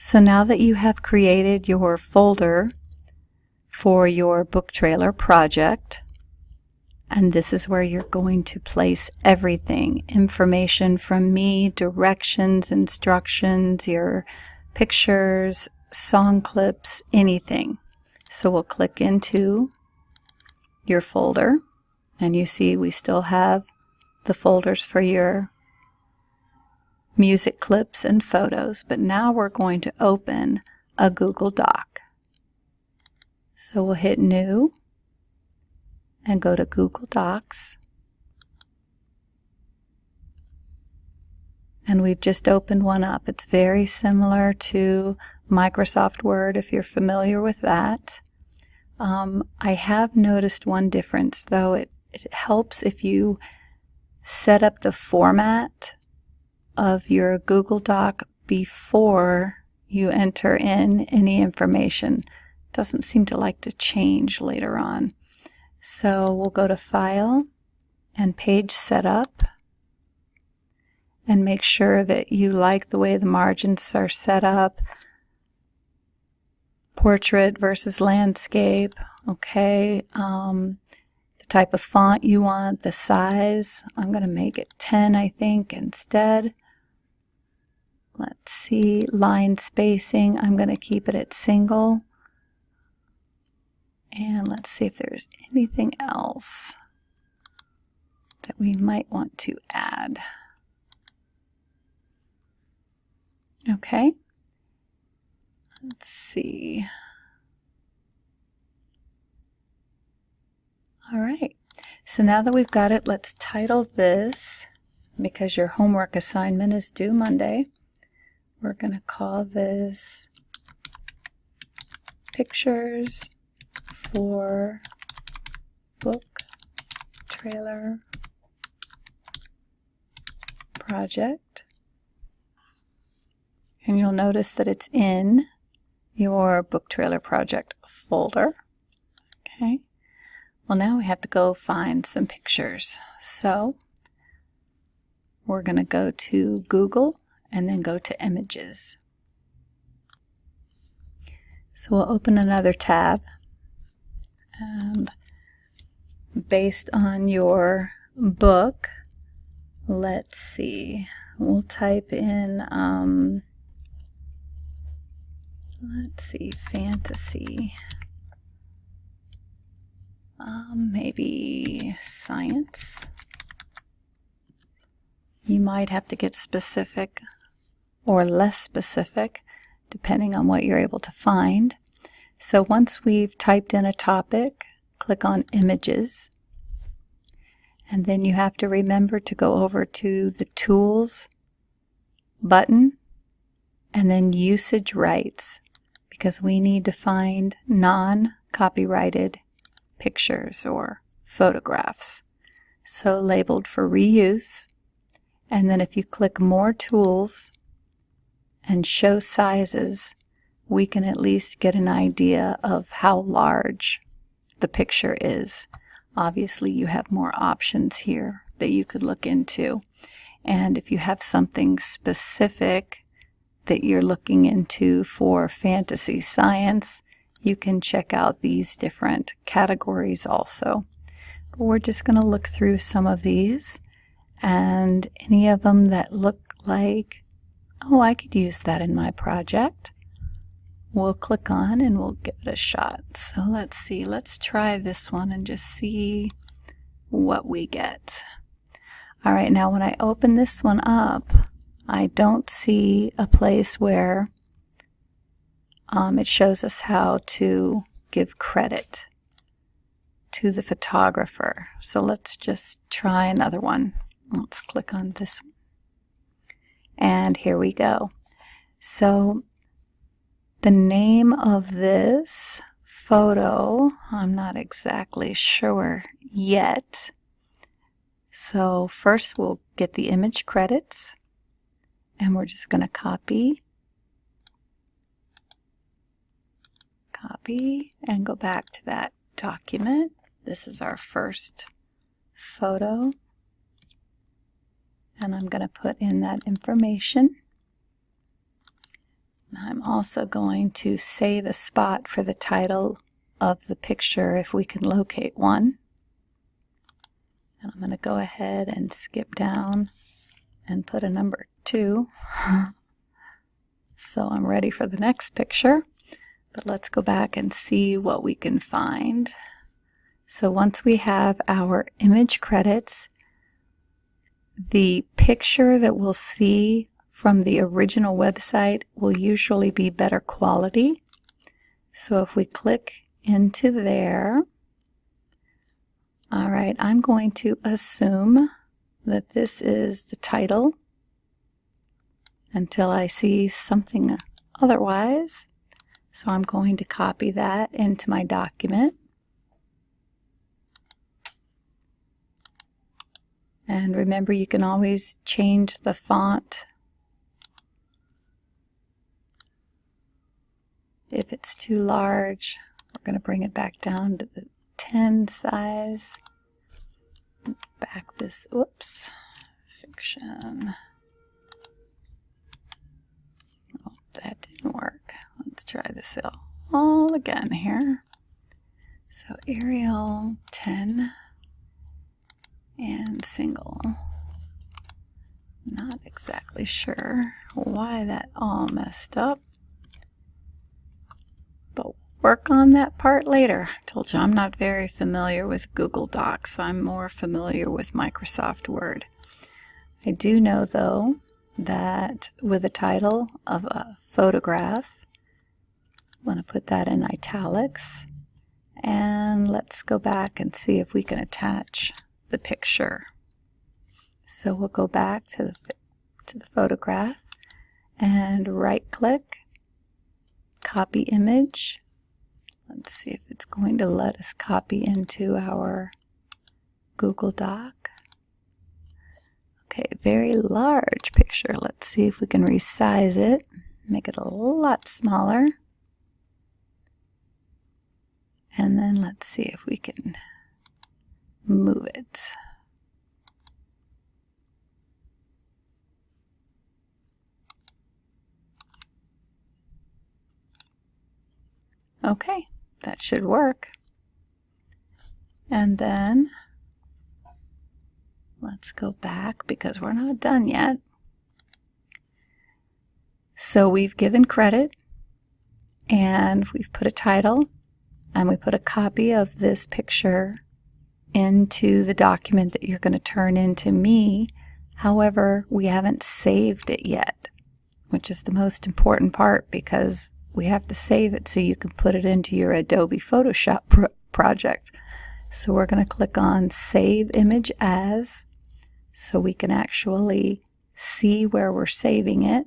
So now that you have created your folder for your book trailer project, and this is where you're going to place everything, information from me, directions, instructions, your pictures, song clips, anything. So we'll click into your folder, and you see we still have the folders for your music clips and photos, but now we're going to open a Google Doc. So we'll hit New and go to Google Docs. And we've just opened one up. It's very similar to Microsoft Word if you're familiar with that. I have noticed one difference though. It helps if you set up the format of your Google Doc before you enter in any information. It doesn't seem to like to change later on. So we'll go to File and Page Setup and make sure that you like the way the margins are set up. Portrait versus landscape. Okay. The type of font you want, the size. I'm going to make it 10, I think, instead. Let's see, line spacing, I'm going to keep it at single. And let's see if there's anything else that we might want to add. Okay, let's see. All right, so now that we've got it, let's title this, because your homework assignment is due Monday. We're going to call this Pictures for Book Trailer Project. And you'll notice that it's in your book trailer project folder. Okay. Well, now we have to go find some pictures. So we're going to go to Google and then go to Images. So we'll open another tab, and based on your book, let's see, we'll type in, let's see, fantasy, maybe science. You might have to get specific or less specific depending on what you're able to find. So once we've typed in a topic, click on Images, and then you have to remember to go over to the Tools button and then Usage Rights, because we need to find non-copyrighted pictures or photographs. So labeled for reuse, and then if you click More Tools and Show Sizes, we can at least get an idea of how large the picture is. Obviously, you have more options here that you could look into. And if you have something specific that you're looking into for fantasy science, you can check out these different categories also. But we're just going to look through some of these, and any of them that look like, oh, I could use that in my project, we'll click on and we'll give it a shot. So let's see, let's try this one and just see what we get. All right, now when I open this one up, I don't see a place where it shows us how to give credit to the photographer. So let's just try another one. Let's click on this one. And here we go. So the name of this photo, I'm not exactly sure yet. So first we'll get the image credits, and we're just going to copy, and go back to that document. This is our first photo, and I'm going to put in that information. I I'm also going to save a spot for the title of the picture if we can locate one. And I'm going to go ahead and skip down and put a number 2. So I'm ready for the next picture. But let's go back and see what we can find. So once we have our image credits, the picture that we'll see from the original website will usually be better quality. So if we click into there, all right, I'm going to assume that this is the title until I see something otherwise. So I'm going to copy that into my document. And remember, you can always change the font if it's too large. We're going to bring it back down to the 10 size. Back this, whoops, fiction. Oh, that didn't work. Let's try this all again here. So Arial 10 and single. Not exactly sure why that all messed up, but we'll work on that part later. I told you I'm not very familiar with Google Docs. I'm more familiar with Microsoft Word. I do know, though, that with the title of a photograph, I want to put that in italics. And let's go back and see if we can attach the picture. So we'll go back to the photograph and right-click, copy image. Let's see if it's going to let us copy into our Google Doc. Okay, very large picture. Let's see if we can resize it, make it a lot smaller. And then let's see if we can move it. Okay, that should work. And then let's go back because we're not done yet. So we've given credit and we've put a title and we put a copy of this picture into the document that you're going to turn into me. However, we haven't saved it yet, which is the most important part because we have to save it so you can put it into your Adobe Photoshop project. So we're going to click on Save Image As so we can actually see where we're saving it.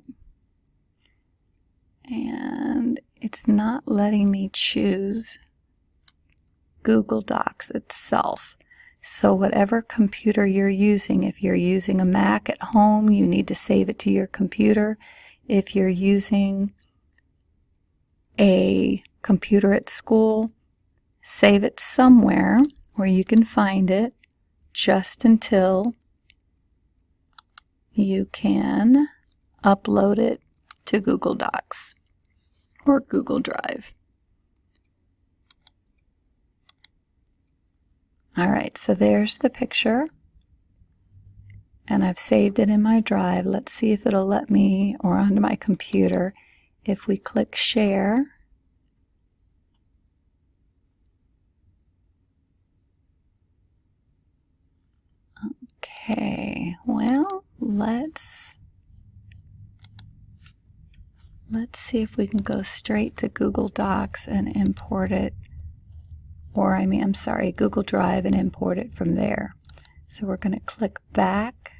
And it's not letting me choose Google Docs itself. So whatever computer you're using, if you're using a Mac at home, you need to save it to your computer. If you're using a computer at school, save it somewhere where you can find it just until you can upload it to Google Docs or Google Drive. All right, so there's the picture and I've saved it in my drive. Let's see if it'll let me, or onto my computer, if we click share. Okay, well, let's see if we can go straight to Google Docs and import it, or I'm sorry, Google Drive and import it from there. So we're going to click back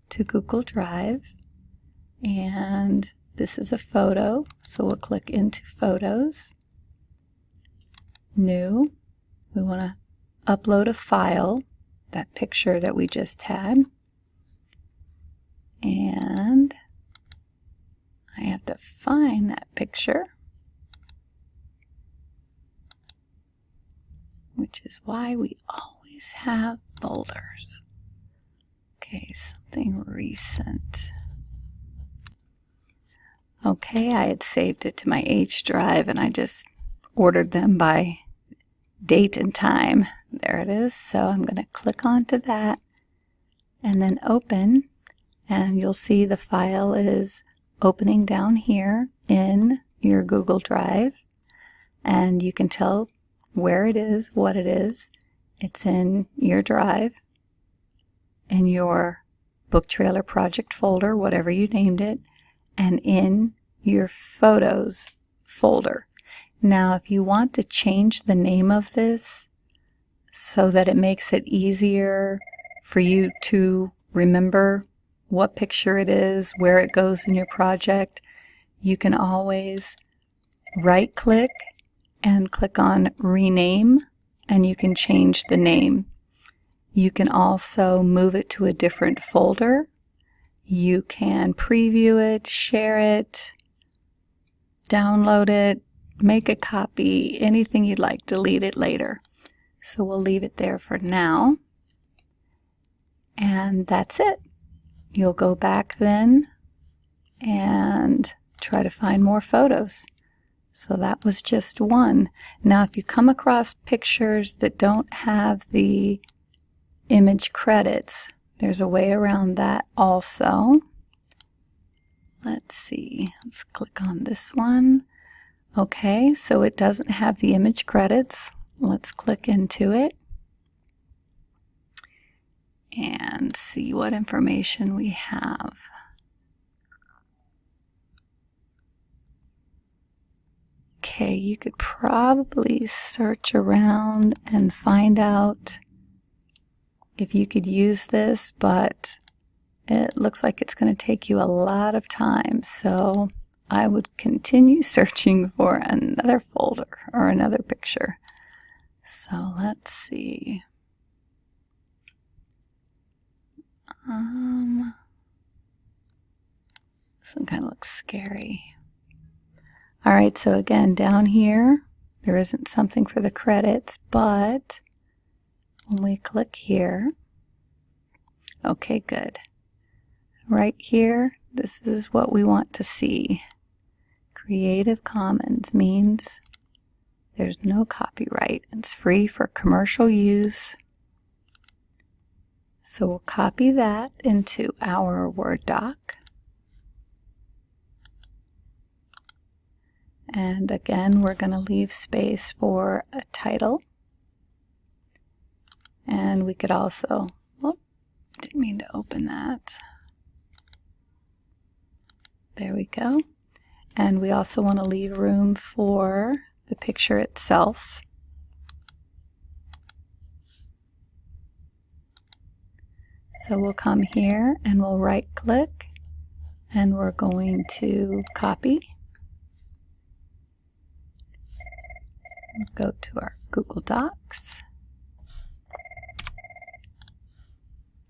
to Google Drive, and this is a photo, so we'll click into Photos, New. We want to upload a file, that picture that we just had, and I have to find that picture, which is why we always have folders. Okay, something recent. Okay, I had saved it to my H drive and I just ordered them by date and time. There it is. So I'm going to click onto that and then open, and you'll see the file is opening down here in your Google Drive, and you can tell where it is, what it is. It's in your drive, in your book trailer project folder, whatever you named it, and in your photos folder. Now, if you want to change the name of this so that it makes it easier for you to remember what picture it is, where it goes in your project, you can always right-click and click on Rename, and you can change the name. You can also move it to a different folder. You can preview it, share it, download it, make a copy, anything you'd like, delete it later. So we'll leave it there for now. And that's it. You'll go back then and try to find more photos. So that was just one. Now, if you come across pictures that don't have the image credits, there's a way around that also. Let's see. Let's click on this one. Okay, so it doesn't have the image credits. Let's click into it and see what information we have. Okay, you could probably search around and find out if you could use this, but it looks like it's going to take you a lot of time. So I would continue searching for another folder or another picture. So let's see. This one kind of looks scary. All right, so again, down here, there isn't something for the credits, but when we click here, okay, good. Right here, this is what we want to see. Creative Commons means there's no copyright. It's free for commercial use. So we'll copy that into our Word doc. And again, we're going to leave space for a title. And we could also, oh, didn't mean to open that. There we go. And we also want to leave room for the picture itself. So we'll come here and we'll right click and we're going to copy. Go to our Google Docs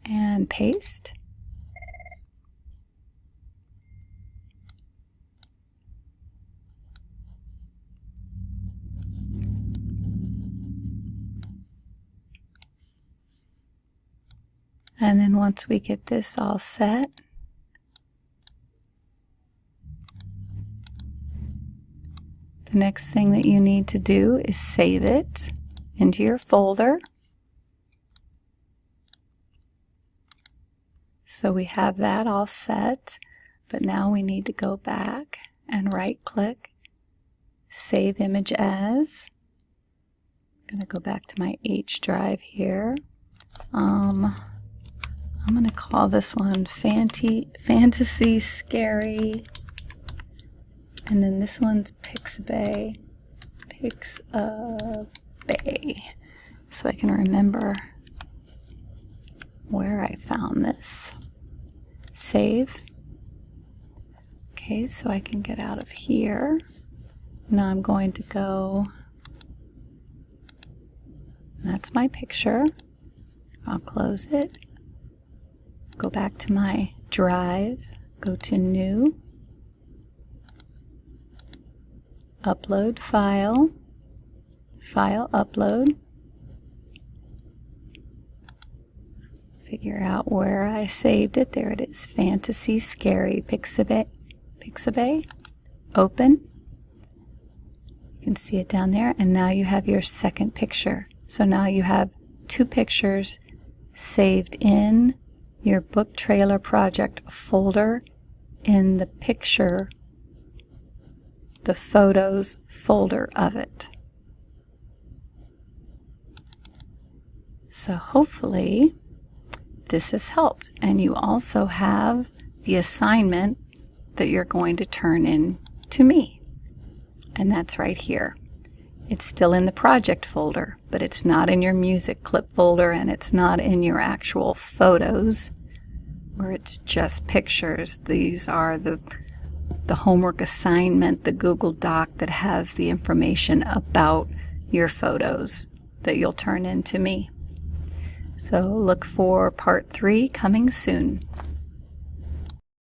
and paste. And then once we get this all set, the next thing that you need to do is save it into your folder. So we have that all set, but now we need to go back and right click, save image as. I'm going to go back to my H drive here. I'm going to call this one Fantasy Scary. And then this one's Pixabay. So I can remember where I found this. Save. Okay, so I can get out of here. Now I'm going to go, that's my picture. I'll close it. Go back to my drive, go to New, Upload File, File Upload, figure out where I saved it. There it is, Fantasy Scary Pixabay. open. You can see it down there, and now you have your second picture. So now you have 2 pictures saved in your book trailer project folder in the picture, the photos folder of it. So hopefully this has helped, and you also have the assignment that you're going to turn in to me, and that's right here. It's still in the project folder, but it's not in your music clip folder, and it's not in your actual photos where it's just pictures. These are the homework assignment, the Google Doc that has the information about your photos that you'll turn in to me. So look for part 3 coming soon.